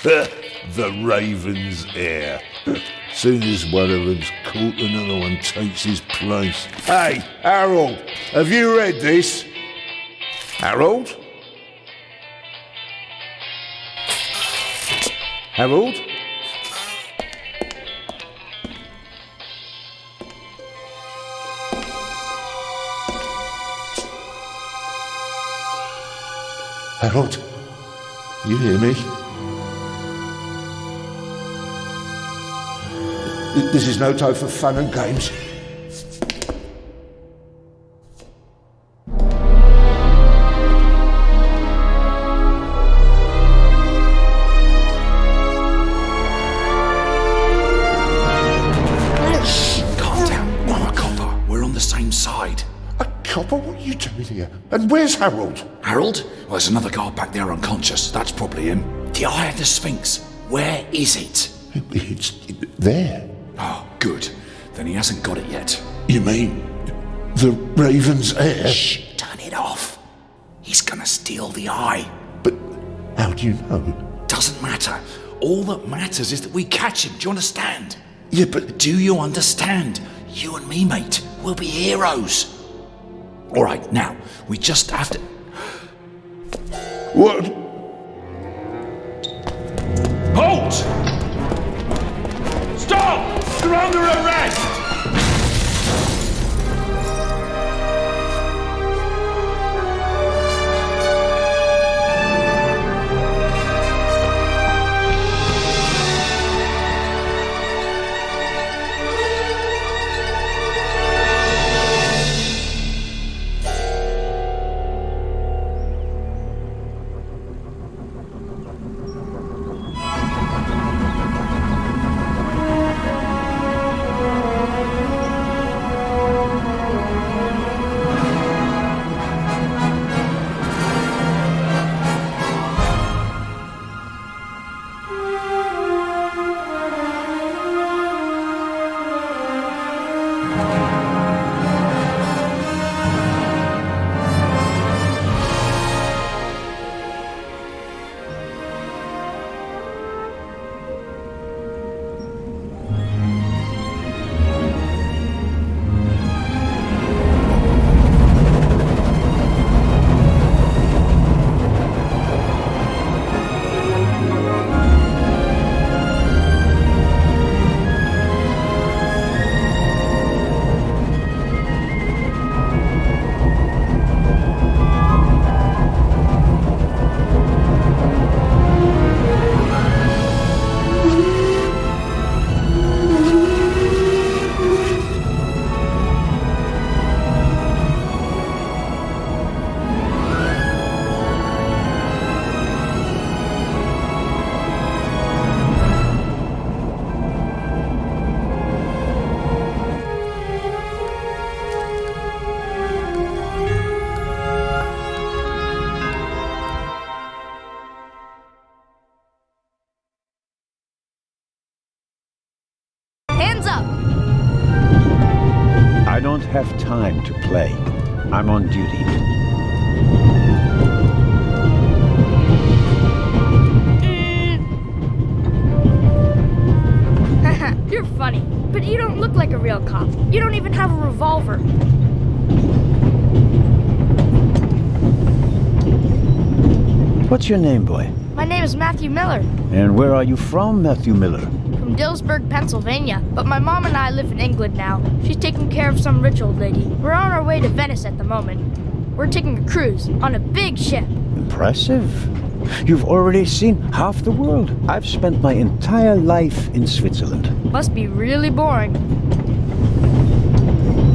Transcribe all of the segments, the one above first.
The Raven's heir. Soon as one of them's caught, another one takes his place. Hey, Harold, have you read this? Harold? Harold? Harold? You hear me? This is no time for fun and games. Shh, calm down. I'm a copper. We're on the same side. A copper? What are you doing here? And where's Harold? Harold? Well, there's another guard back there unconscious. That's probably him. The Eye of the Sphinx. Where is it? It's there. Oh, good. Then he hasn't got it yet. You mean the Raven's heir? Shh, turn it off. He's gonna steal the eye. But how do you know? Doesn't matter. All that matters is that we catch him. Do you understand? Yeah, but... Do you understand? You and me, mate, we'll be heroes. All right, now, we just have to... What? Halt! Stop! You're under arrest! Hands up! I don't have time to play. I'm on duty. You're funny, but you don't look like a real cop. You don't even have a revolver. What's your name, boy? My name is Matthew Miller, And where are you from, Matthew Miller? from Dillsburg, Pennsylvania. But my mom and I live in England now. She's taking care of some rich old lady. We're on our way to Venice at the moment. We're taking a cruise on a big ship. Impressive. You've already seen half the world. I've spent my entire life in Switzerland. Must be really boring.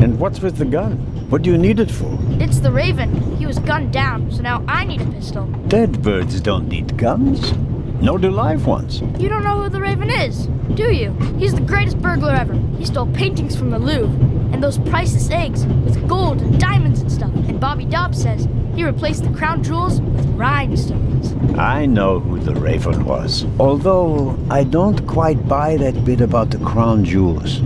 And what's with the gun? What do you need it for? It's the Raven. He was gunned down, so now I need a pistol. Dead birds don't need guns. Nor do live ones. You don't know who the Raven is, do you? He's the greatest burglar ever. He stole paintings from the Louvre, and those priceless eggs with gold and diamonds and stuff. And Bobby Dobbs says he replaced the crown jewels with rhinestones. I know who the Raven was. Although I don't quite buy that bit about the crown jewels.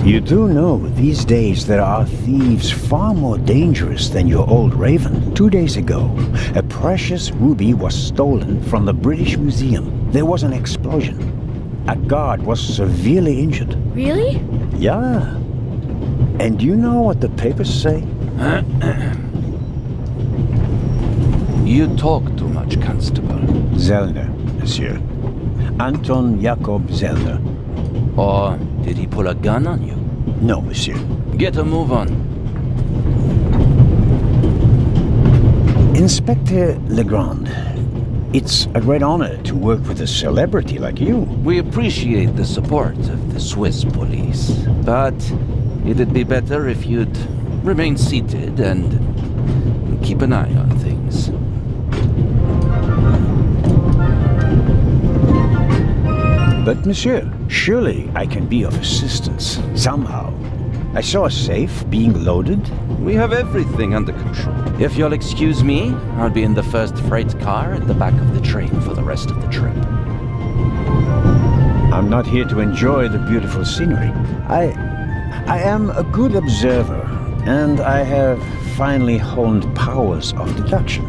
You do know these days there are thieves far more dangerous than your old Raven. 2 days ago, a precious ruby was stolen from the British Museum. There was an explosion. A guard was severely injured. Really? Yeah. And you know what the papers say? You talk too much, Constable. Zellner, monsieur. Anton Jakob Zellner. Or did he pull a gun on you? No, monsieur. Get a move on. Inspector Legrand, it's a great honor to work with a celebrity like you. We appreciate the support of the Swiss police, but it'd be better if you'd remain seated and keep an eye on things. But monsieur, surely I can be of assistance, somehow. I saw a safe being loaded. We have everything under control. If you'll excuse me, I'll be in the first freight car at the back of the train for the rest of the trip. I'm not here to enjoy the beautiful scenery. I am a good observer, and I have finally honed powers of deduction.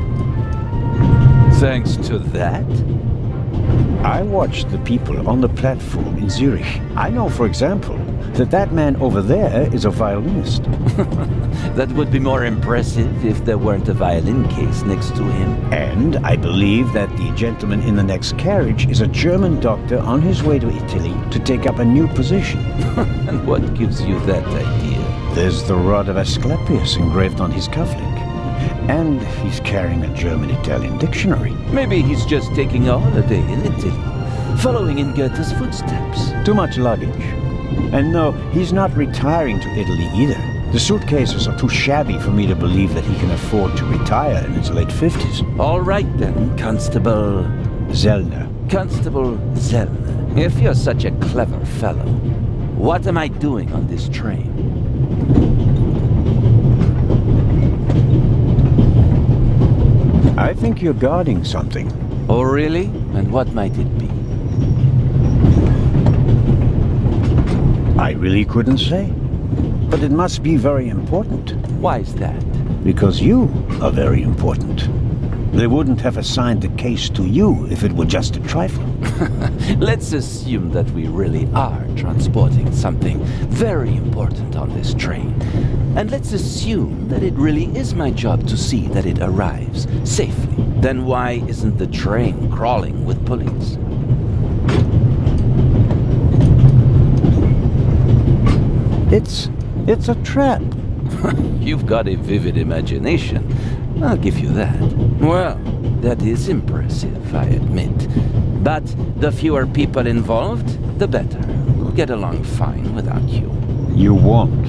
Thanks to that? I watched the people on the platform in Zurich. I know, for example, that man over there is a violinist. That would be more impressive if there weren't a violin case next to him. And I believe that the gentleman in the next carriage is a German doctor on his way to Italy to take up a new position. And what gives you that idea? There's the rod of Asclepius engraved on his cufflink. And he's carrying a German-Italian dictionary. Maybe he's just taking a holiday in Italy, following in Goethe's footsteps. Too much luggage. And no, he's not retiring to Italy either. The suitcases are too shabby for me to believe that he can afford to retire in his late 50s. All right then, Constable Zellner. Constable Zellner. If you're such a clever fellow, what am I doing on this train? I think you're guarding something. Oh, really? And what might it be? I really couldn't say. But it must be very important. Why is that? Because you are very important. They wouldn't have assigned the case to you if it were just a trifle. Let's assume that we really are transporting something very important on this train. And let's assume that it really is my job to see that it arrives safely. Then why isn't the train crawling with police? It's a trap. You've got a vivid imagination. I'll give you that. Well, that is impressive, I admit. But the fewer people involved, the better. We'll get along fine without you. You won't.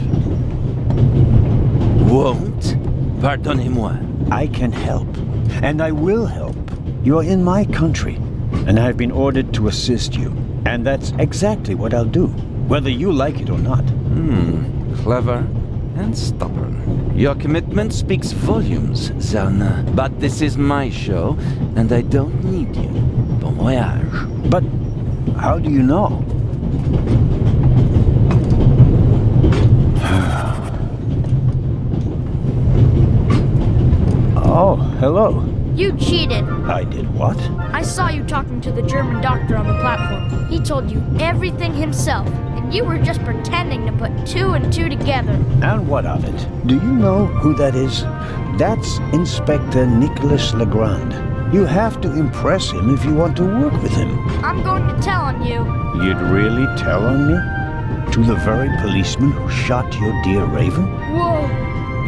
Won't? Pardonnez-moi. I can help. And I will help. You are in my country. And I've been ordered to assist you. And that's exactly what I'll do. Whether you like it or not. Clever and stubborn. Your commitment speaks volumes, Zellner. But this is my show, and I don't need you. Bon voyage. But how do you know? Oh, hello. You cheated. I did what? I saw you talking to the German doctor on the platform. He told you everything himself, and you were just pretending to put two and two together. And what of it? Do you know who that is? That's Inspector Nicholas Legrand. You have to impress him if you want to work with him. I'm going to tell on you. You'd really tell on me? To the very policeman who shot your dear Raven? Whoa,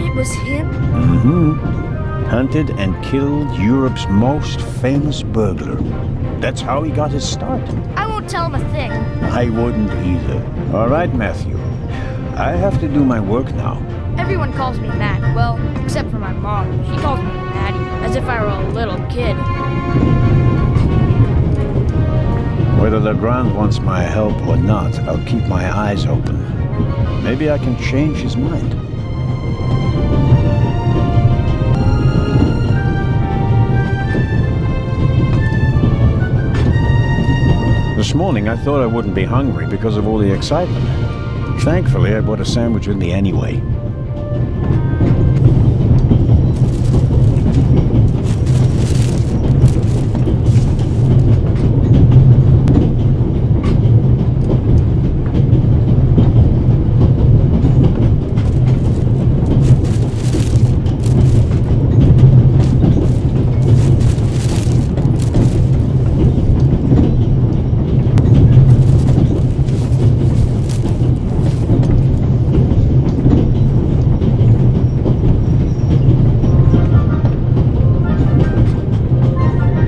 it was him? Mm-hmm. Hunted and killed Europe's most famous burglar. That's how he got his start. I won't tell him a thing. I wouldn't either. All right, Matthew. I have to do my work now. Everyone calls me Matt. Well, except for my mom. She calls me Maddie, as if I were a little kid. Whether Legrand wants my help or not, I'll keep my eyes open. Maybe I can change his mind. This morning I thought I wouldn't be hungry because of all the excitement. Thankfully, I bought a sandwich with me anyway.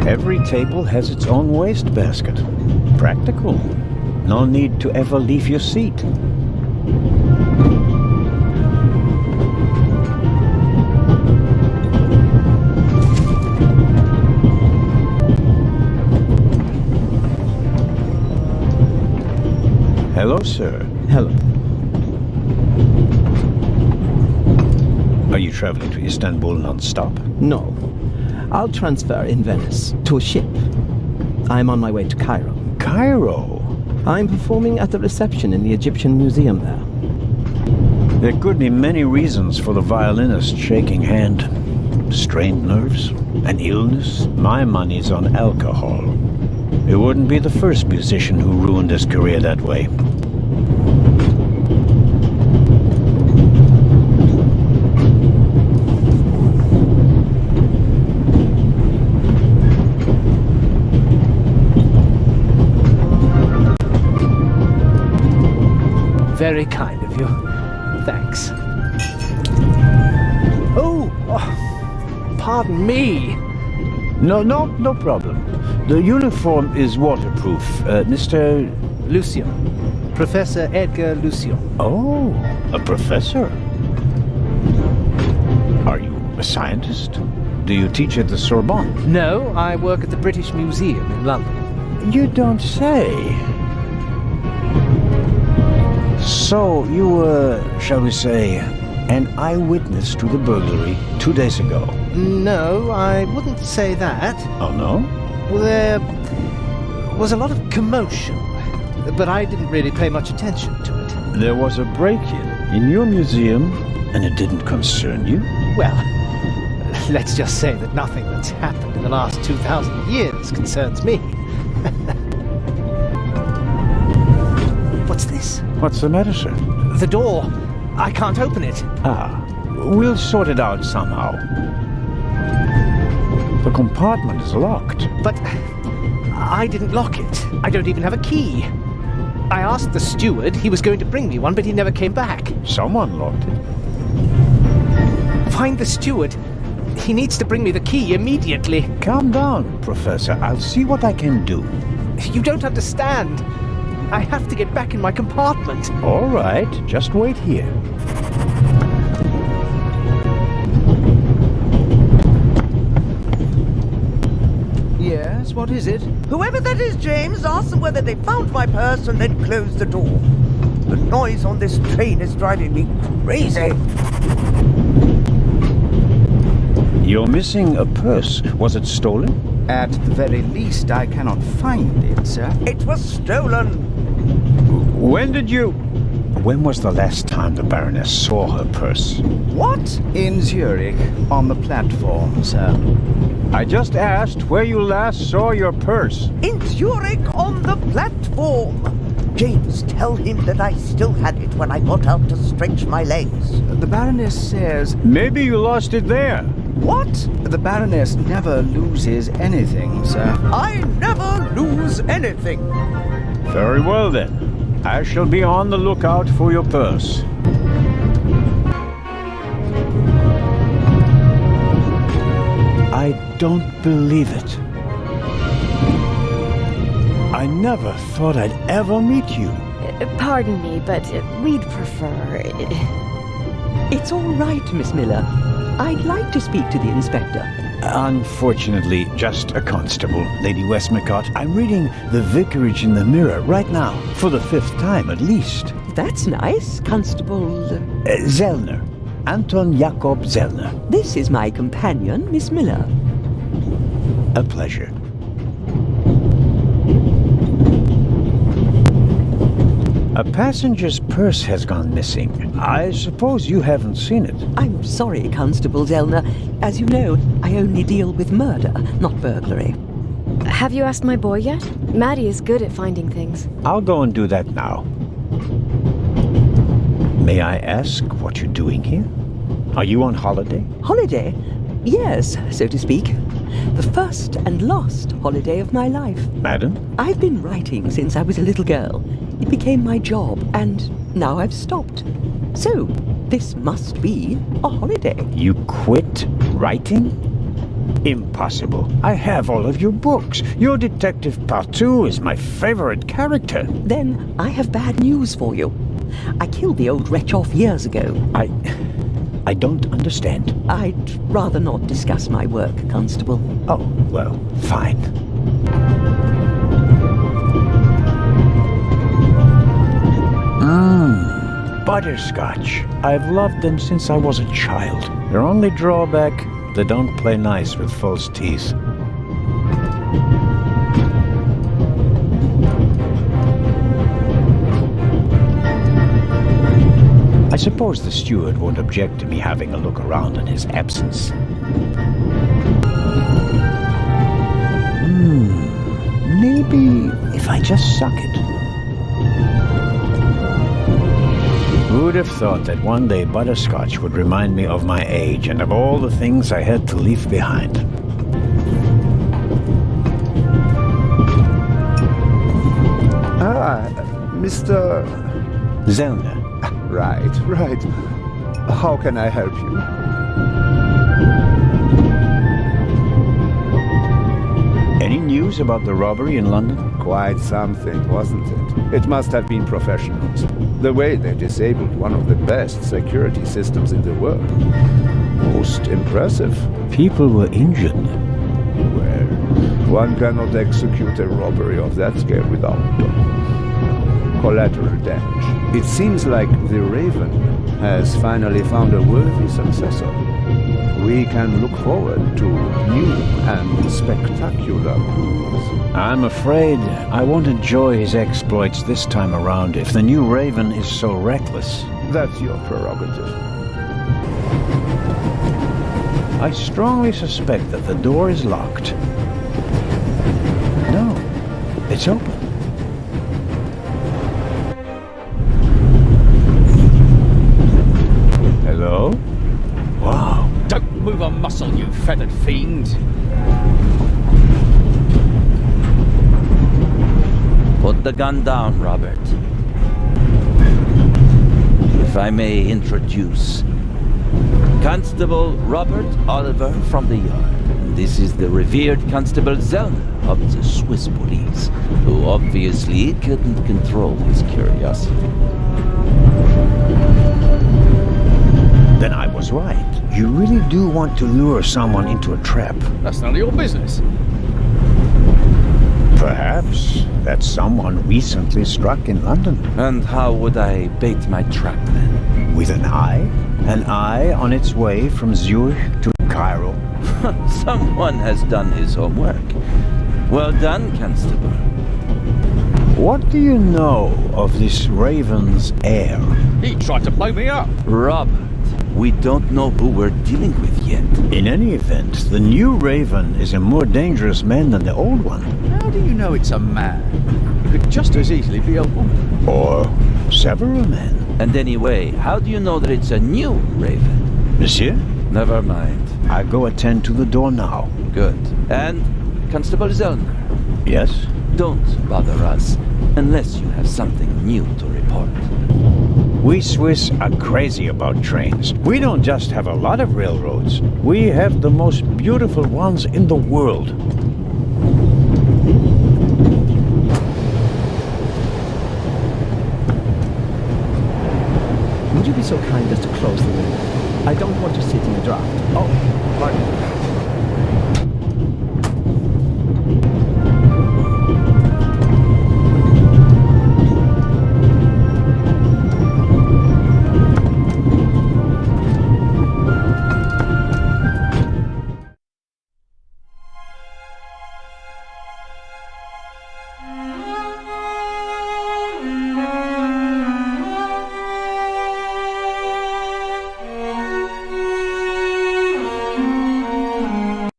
Every table has its own wastebasket. Practical. No need to ever leave your seat. Hello, sir. Hello. Are you traveling to Istanbul non-stop? No. I'll transfer in Venice to a ship. I'm on my way to Cairo. Cairo? I'm performing at the reception in the Egyptian Museum there. There could be many reasons for the violinist's shaking hand. Strained nerves, an illness. My money's on alcohol. It wouldn't be the first musician who ruined his career that way. Very kind of you. Thanks. Oh, pardon me. No problem. The uniform is waterproof. Mr. Lucio. Professor Edgar Lucio. Oh, a professor. Are you a scientist? Do you teach at the Sorbonne? No, I work at the British Museum in London. You don't say. So, you were, shall we say, an eyewitness to the burglary 2 days ago? No, I wouldn't say that. Oh, no? There was a lot of commotion, but I didn't really pay much attention to it. There was a break-in in your museum, and it didn't concern you? Well, let's just say that nothing that's happened in the last 2,000 years concerns me. What's this? What's the matter, sir? The door. I can't open it. Ah, we'll sort it out somehow. The compartment is locked. But I didn't lock it. I don't even have a key. I asked the steward. He was going to bring me one, but he never came back. Someone locked it. Find the steward. He needs to bring me the key immediately. Calm down, Professor. I'll see what I can do. You don't understand. I have to get back in my compartment. All right, just wait here. Yes, what is it? Whoever that is, James, ask them whether they found my purse and then closed the door. The noise on this train is driving me crazy. You're missing a purse. Was it stolen? At the very least, I cannot find it, sir. It was stolen. When was the last time the Baroness saw her purse? What? In Zurich, on the platform, sir. I just asked where you last saw your purse. In Zurich on the platform. James, tell him that I still had it when I got out to stretch my legs. The Baroness says... Maybe you lost it there. What? The Baroness never loses anything, sir. I never lose anything. Very well then. I shall be on the lookout for your purse. I don't believe it. I never thought I'd ever meet you. Pardon me, but we'd prefer... It's all right, Miss Miller. I'd like to speak to the inspector. Unfortunately, just a constable, Lady Westmacott. I'm reading The Vicarage in the Mirror right now, for the 5th time at least. That's nice, Constable... Zellner. Anton Jakob Zellner. This is my companion, Miss Miller. A pleasure. A passenger's purse has gone missing. I suppose you haven't seen it. I'm sorry, Constable Zellner. As you know, I only deal with murder, not burglary. Have you asked my boy yet? Maddie is good at finding things. I'll go and do that now. May I ask what you're doing here? Are you on holiday? Holiday? Yes, so to speak. The first and last holiday of my life. Madam? I've been writing since I was a little girl. It became my job, and now I've stopped. So, this must be a holiday. You quit writing? Impossible. I have all of your books. Your Detective Partout is my favorite character. Then I have bad news for you. I killed the old wretch off years ago. I don't understand. I'd rather not discuss my work, Constable. Oh, well, fine. Butterscotch. I've loved them since I was a child. Their only drawback, they don't play nice with false teeth. I suppose the steward won't object to me having a look around in his absence. Maybe if I just suck it. Who'd have thought that one day butterscotch would remind me of my age and of all the things I had to leave behind? Ah, Mr. Zellner. Right. How can I help you? Any news about the robbery in London? Quite something, wasn't it? It must have been professionals. The way they disabled one of the best security systems in the world. Most impressive. People were injured. Well, one cannot execute a robbery of that scale without collateral damage. It seems like the Raven has finally found a worthy successor. We can look forward to new and spectacular moves. I'm afraid I won't enjoy his exploits this time around if the new Raven is so reckless. That's your prerogative. I strongly suspect that the door is locked. No, it's open. Hello? Wow. Don't move a muscle, you feathered fiend. Put the gun down, Robert. If I may introduce Constable Robert Oliver from the Yard. And this is the revered Constable Zellner of the Swiss police, who obviously couldn't control his curiosity. Then I was right. You really do want to lure someone into a trap. That's none of your business. Perhaps that someone recently struck in London. And how would I bait my trap then? With an eye? An eye on its way from Zurich to Cairo. Someone has done his homework. Well done, Constable. What do you know of this Raven's heir? He tried to blow me up. Robert, we don't know who we're dealing with yet. In any event, the new Raven is a more dangerous man than the old one. How do you know it's a man? It could just as easily be a woman. Or several men. And anyway, how do you know that it's a new Raven? Monsieur? Never mind. I go attend to the door now. Good. And Constable Zellner? Yes? Don't bother us unless you have something new to report. We Swiss are crazy about trains. We don't just have a lot of railroads. We have the most beautiful ones in the world. Would you be so kind as to close the window? I don't want to sit in a draft. Oh, pardon.